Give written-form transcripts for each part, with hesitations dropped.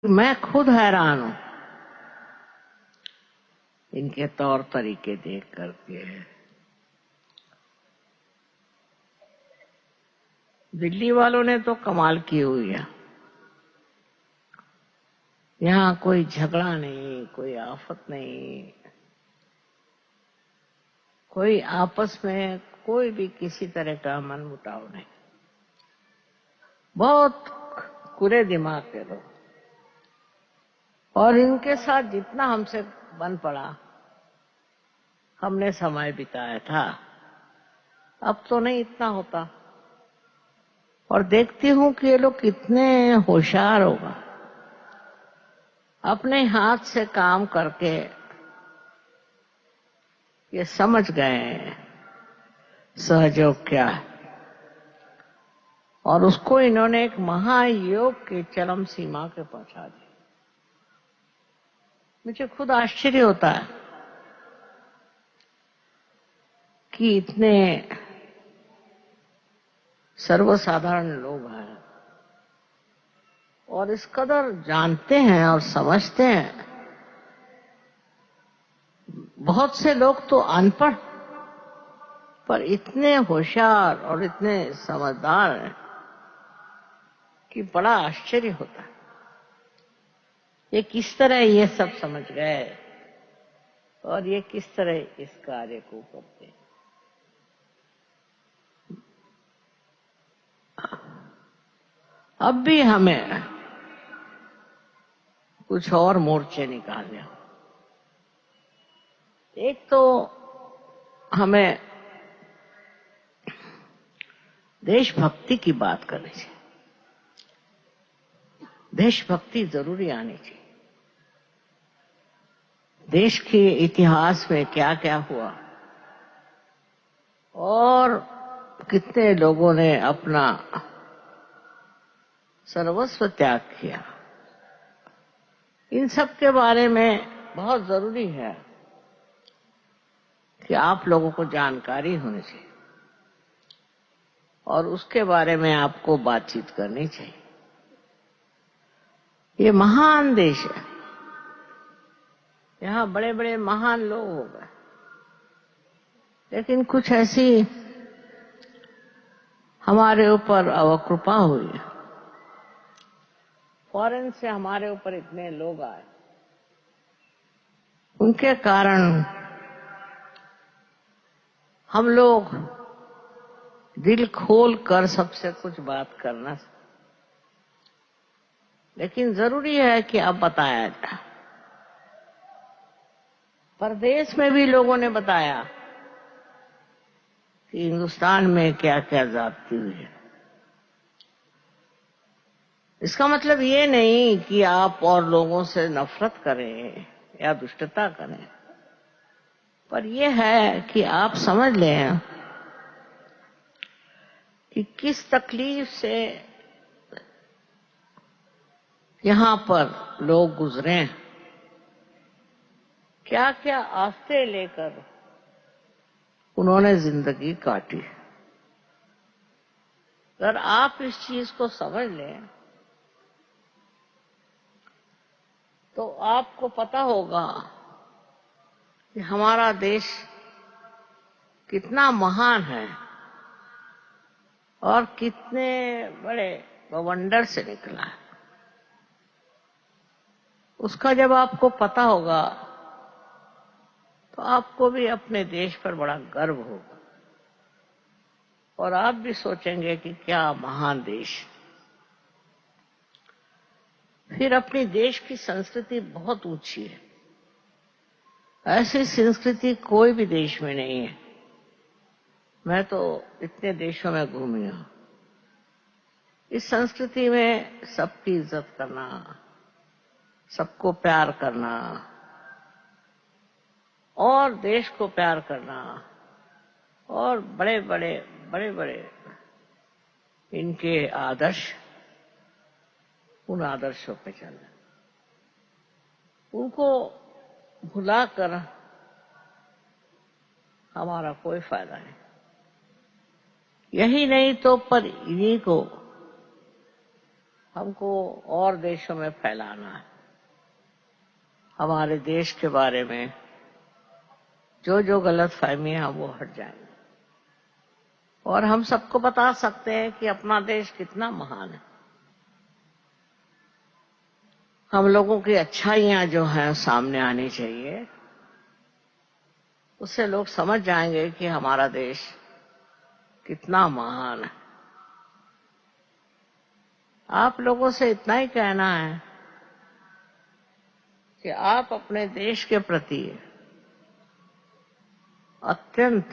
मैं खुद हैरान हूं इनके तौर तरीके देख करके। दिल्ली वालों ने तो कमाल की हुई है। यहाँ कोई झगड़ा नहीं, कोई आफत नहीं, कोई आपस में कोई भी किसी तरह का मनमुटाव नहीं। बहुत खुले दिमाग के लोग, और इनके साथ जितना हमसे बन पड़ा, हमने समय बिताया था, अब तो नहीं इतना होता। और देखती हूं कि ये लोग कितने होशियार होगा, अपने हाथ से काम करके ये समझ गए सहयोग क्या है, और उसको इन्होंने एक महायोग की चरम सीमा के पहुंचा दिया। मुझे खुद आश्चर्य होता है कि इतने सर्वसाधारण लोग हैं और इस कदर जानते हैं और समझते हैं। बहुत से लोग तो अनपढ़ पर इतने होशियार और इतने समझदार हैं कि बड़ा आश्चर्य होता है। ये किस तरह ये सब समझ गए और ये किस तरह इस कार्य को करते हैं। अब भी हमें कुछ और मोर्चे निकालने हो। एक तो हमें देशभक्ति की बात करनी चाहिए। देशभक्ति जरूरी आनी चाहिए। देश के इतिहास में क्या क्या हुआ और कितने लोगों ने अपना सर्वस्व त्याग किया, इन सब के बारे में बहुत जरूरी है कि आप लोगों को जानकारी होनी चाहिए और उसके बारे में आपको बातचीत करनी चाहिए। ये महान देश है, यहाँ बड़े बड़े महान लोग हो गए, लेकिन कुछ ऐसी हमारे ऊपर अवकृपा हुई। फॉरेन से हमारे ऊपर इतने लोग आए, उनके कारण हम लोग दिल खोल कर सबसे कुछ बात करना, लेकिन जरूरी है कि अब बताया जाए। परदेश में भी लोगों ने बताया कि हिंदुस्तान में क्या क्या ज्यादती हुई है। इसका मतलब ये नहीं कि आप और लोगों से नफरत करें या दुष्टता करें, पर यह है कि आप समझ लें कि किस तकलीफ से यहां पर लोग गुजरे हैं, क्या क्या आस्ते लेकर उन्होंने जिंदगी काटी। अगर आप इस चीज को समझ लें तो आपको पता होगा कि हमारा देश कितना महान है और कितने बड़े बवंडर से निकला है। उसका जब आपको पता होगा तो आपको भी अपने देश पर बड़ा गर्व होगा और आप भी सोचेंगे कि क्या महान देश। फिर अपनी देश की संस्कृति बहुत ऊंची है, ऐसी संस्कृति कोई भी देश में नहीं है। मैं तो इतने देशों में घूमी हूं। इस संस्कृति में सबकी इज्जत करना, सबको प्यार करना और देश को प्यार करना और बड़े बड़े इनके आदर्श, उन आदर्शों पे चलना, उनको भुलाकर हमारा कोई फायदा नहीं। यही नहीं तो पर इन्हीं को हमको और देशों में फैलाना है। हमारे देश के बारे में जो जो गलत फहमियां वो हट जाएंगी और हम सबको बता सकते हैं कि अपना देश कितना महान है। हम लोगों की अच्छाइयां जो हैं सामने आनी चाहिए, उससे लोग समझ जाएंगे कि हमारा देश कितना महान है। आप लोगों से इतना ही कहना है कि आप अपने देश के प्रति अत्यंत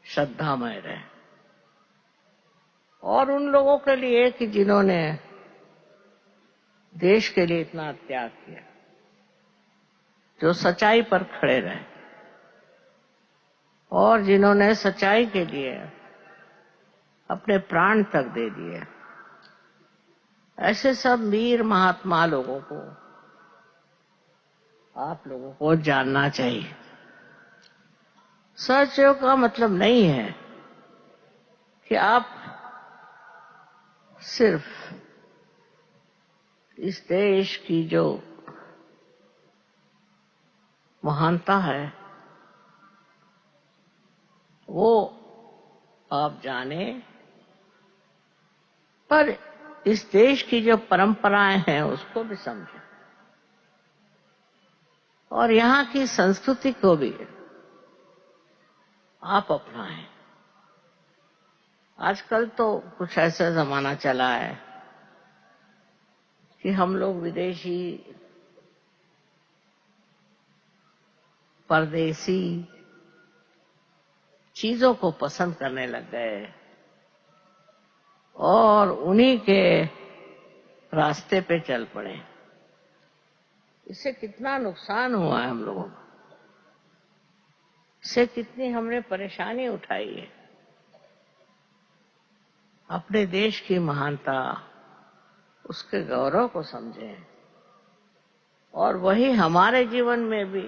श्रद्धामय रहे और उन लोगों के लिए कि जिन्होंने देश के लिए इतना त्याग किया, जो सच्चाई पर खड़े रहे और जिन्होंने सच्चाई के लिए अपने प्राण तक दे दिए, ऐसे सब वीर महात्मा लोगों को आप लोगों को जानना चाहिए। सहयोग का मतलब नहीं है कि आप सिर्फ इस देश की जो महानता है वो आप जाने, पर इस देश की जो परंपराएं हैं उसको भी समझें और यहाँ की संस्कृति को भी आप अपनाएं। आजकल तो कुछ ऐसा जमाना चला है कि हम लोग विदेशी, परदेसी चीजों को पसंद करने लग गए और उन्हीं के रास्ते पे चल पड़े। इससे कितना नुकसान हुआ है हम लोगों को, इससे कितनी हमने परेशानी उठाई है। अपने देश की महानता, उसके गौरव को समझें और वही हमारे जीवन में भी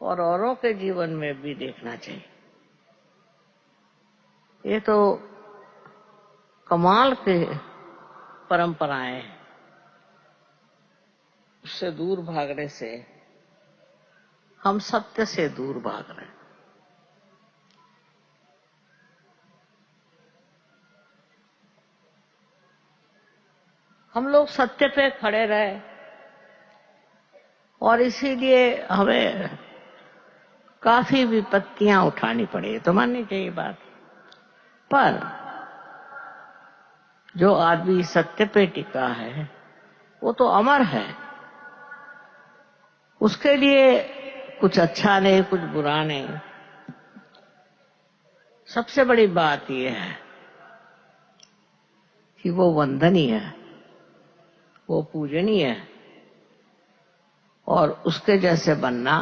और औरों के जीवन में भी देखना चाहिए। ये तो कमाल के परंपराएं हैं, उससे दूर भागने से हम सत्य से दूर भाग रहे हैं। हम लोग सत्य पे खड़े रहे और इसीलिए हमें काफी विपत्तियां उठानी पड़ी, तो माननी चाहिए बात। पर जो आदमी सत्य पे टिका है वो तो अमर है, उसके लिए कुछ अच्छा नहीं, कुछ बुरा नहीं। सबसे बड़ी बात यह है कि वो वंदनीय है, वो पूजनीय है और उसके जैसे बनना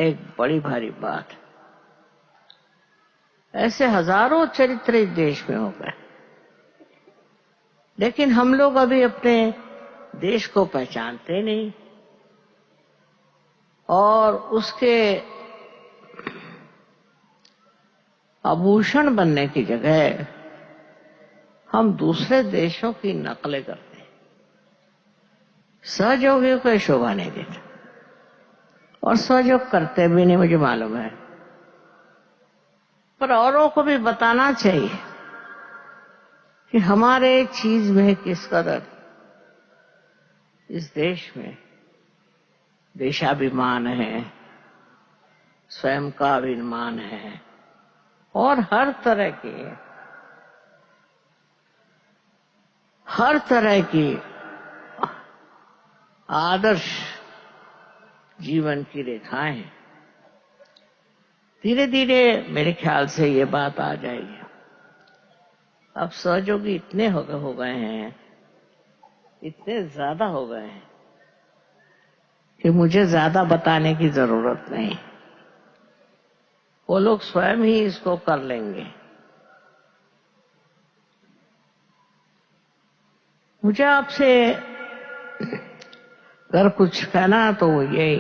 एक बड़ी भारी बात है। ऐसे हजारों चरित्र इस देश में हो गए, लेकिन हम लोग अभी अपने देश को पहचानते नहीं और उसके आभूषण बनने की जगह हम दूसरे देशों की नकलें करते हैं। सहयोगियों को शोभा नहीं देता और सहयोग करते भी नहीं, मुझे मालूम है, पर औरों को भी बताना चाहिए कि हमारे चीज में किस कदर इस देश में देशाभिमान है, स्वयं का अभिमान है और हर तरह की आदर्श जीवन की रेखाएं। धीरे धीरे मेरे ख्याल से ये बात आ जाएगी। अब सहयोगी इतने हो गए हैं, इतने ज्यादा हो गए हैं कि मुझे ज्यादा बताने की जरूरत नहीं, वो लोग स्वयं ही इसको कर लेंगे। मुझे आपसे अगर कुछ कहना तो यही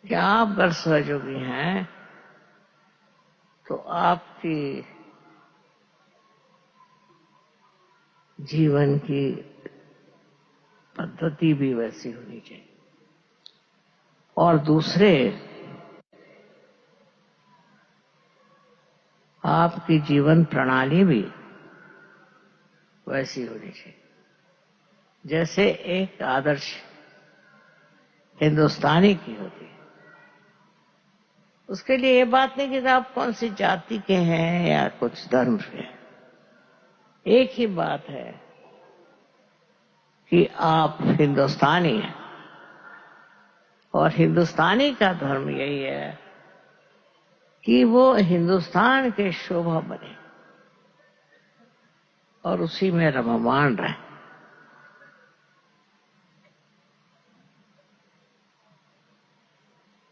कि आप अगर सहयोगी हैं तो आपकी जीवन की पद्धति भी वैसी होनी चाहिए, और दूसरे आपकी जीवन प्रणाली भी वैसी होनी चाहिए। जैसे एक आदर्श हिंदुस्तानी की होती है। उसके लिए ये बात नहीं कि आप कौन सी जाति के हैं या कुछ धर्म के हैं। एक ही बात है कि आप हिंदुस्तानी हैं, और हिंदुस्तानी का धर्म यही है कि वो हिंदुस्तान के शोभा बने और उसी में रममाण रहे।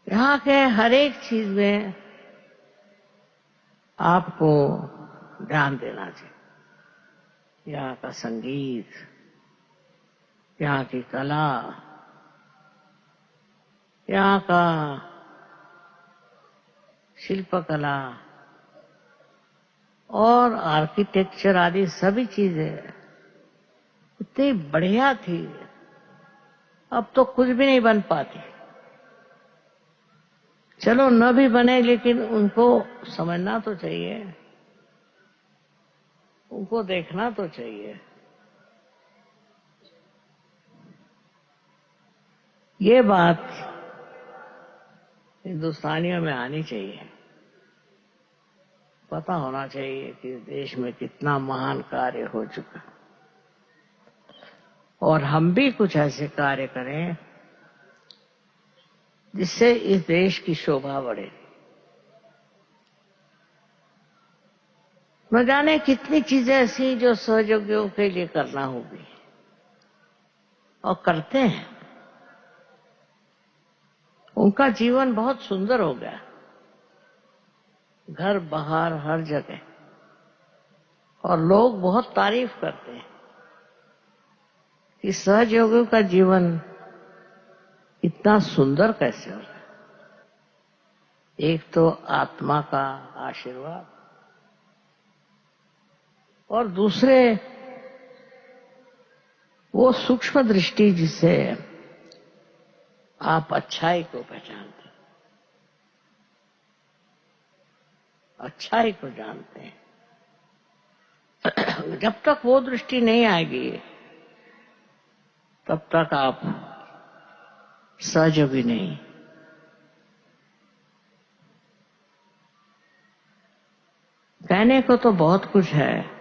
यहाँ के हर एक चीज में आपको ध्यान देना चाहिए। यहाँ का संगीत, यहाँ की कला, यहाँ का शिल्पकला और आर्किटेक्चर आदि सभी चीजें इतनी बढ़िया थी, अब तो कुछ भी नहीं बन पाती। चलो न भी बने, लेकिन उनको समझना तो चाहिए, उनको देखना तो चाहिए। ये बात हिंदुस्तानियों में आनी चाहिए। पता होना चाहिए कि देश में कितना महान कार्य हो चुका, और हम भी कुछ ऐसे कार्य करें जिससे इस देश की शोभा बढ़े। न जाने कितनी चीजें ऐसी जो सहयोगियों के लिए करना होगी, और करते हैं। उनका जीवन बहुत सुंदर हो गया, घर बाहर हर जगह, और लोग बहुत तारीफ करते हैं कि सहयोगियों का जीवन इतना सुंदर कैसे हो रहा है। एक तो आत्मा का आशीर्वाद, और दूसरे वो सूक्ष्म दृष्टि जिससे आप अच्छाई को पहचानते हैं, अच्छाई को जानते हैं। जब तक वो दृष्टि नहीं आएगी, तब तक आप सहयोगी नहीं। कहने को तो बहुत कुछ है,